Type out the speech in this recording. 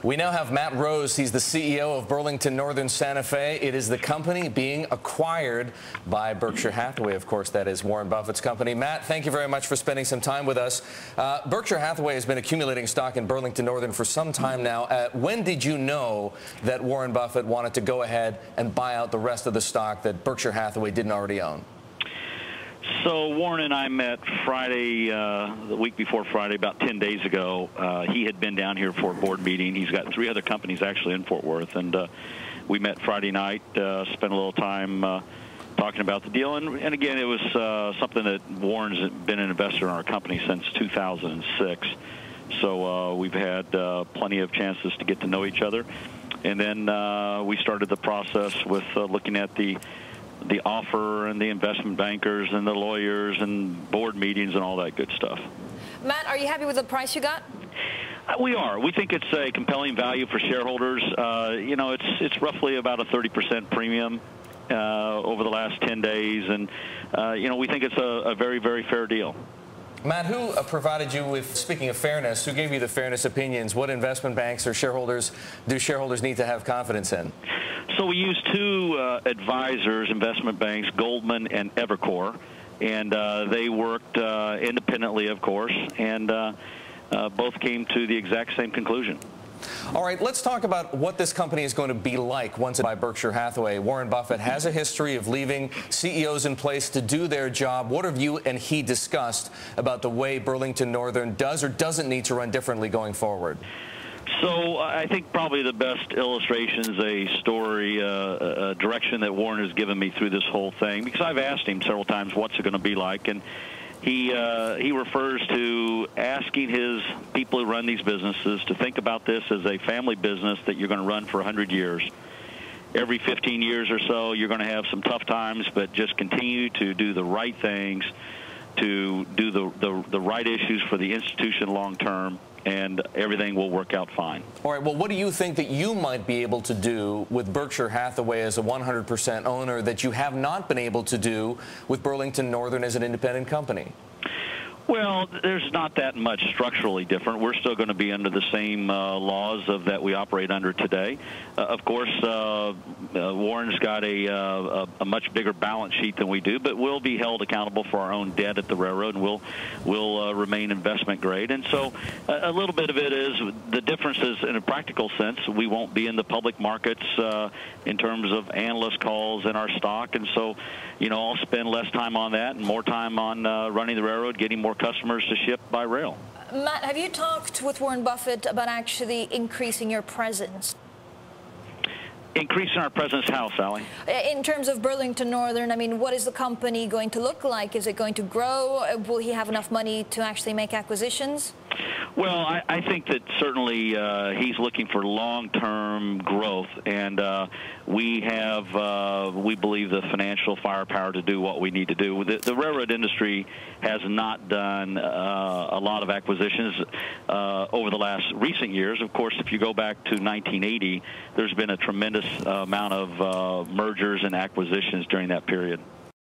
We now have Matt Rose. He's the CEO of Burlington Northern Santa Fe. It is the company being acquired by Berkshire Hathaway. Of course, that is Warren Buffett's company. Matt, thank you very much for spending some time with us. Berkshire Hathaway has been accumulating stock in Burlington Northern for some time now. When did you know that Warren Buffett wanted to go ahead and buy out the rest of the stock that Berkshire Hathaway didn't already own? So Warren and I met Friday, the week before Friday, about 10 days ago. He had been down here for a board meeting. He's got 3 other companies actually in Fort Worth, and we met Friday night, spent a little time talking about the deal. And again, it was something that Warren's been an investor in our company since 2006. So we've had plenty of chances to get to know each other. And then we started the process with looking at the offer and the investment bankers and the lawyers and board meetings and all that good stuff. Matt, are you happy with the price you got? We are. We think it's a compelling value for shareholders. You know, it's roughly about a 30% premium over the last 10 days, and you know, we think it's a very, very fair deal. Matt, who provided you with, speaking of fairness, who gave you the fairness opinions? What investment banks or shareholders do shareholders need to have confidence in? So we use 2 advisors, investment banks, Goldman and Evercore, and they worked independently, of course, and both came to the exact same conclusion. All right, let's talk about what this company is going to be like once by Berkshire Hathaway. Warren Buffett has a history of leaving CEOs in place to do their job. What have you and he discussed about the way Burlington Northern does or doesn't need to run differently going forward? So I think probably the best illustration is a story, a direction that Warren has given me through this whole thing, because I've asked him several times what's it going to be like, and he refers to asking his people who run these businesses to think about this as a family business that you're going to run for 100 years. Every 15 years or so, you're going to have some tough times, but just continue to do the right things, to do the right issues for the institution long term, and everything will work out fine. All right, well, what do you think that you might be able to do with Berkshire Hathaway as a 100% owner that you have not been able to do with Burlington Northern as an independent company? Well, there's not that much structurally different. We're still going to be under the same laws that we operate under today. Of course, Warren's got a much bigger balance sheet than we do, but we'll be held accountable for our own debt at the railroad, and we'll remain investment grade. And so a little bit of it is the differences in a practical sense. We won't be in the public markets in terms of analyst calls in our stock, and so, you know, I'll spend less time on that and more time on running the railroad, getting more customers to ship by rail. Matt, have you talked with Warren Buffett about actually increasing your presence? Increasing our presence how, Sally? In terms of Burlington Northern, I mean, what is the company going to look like? Is it going to grow? Will he have enough money to actually make acquisitions? Well, I think that certainly he's looking for long-term growth, and we believe, the financial firepower to do what we need to do. The railroad industry has not done a lot of acquisitions over the last recent years. Of course, if you go back to 1980, there's been a tremendous amount of mergers and acquisitions during that period.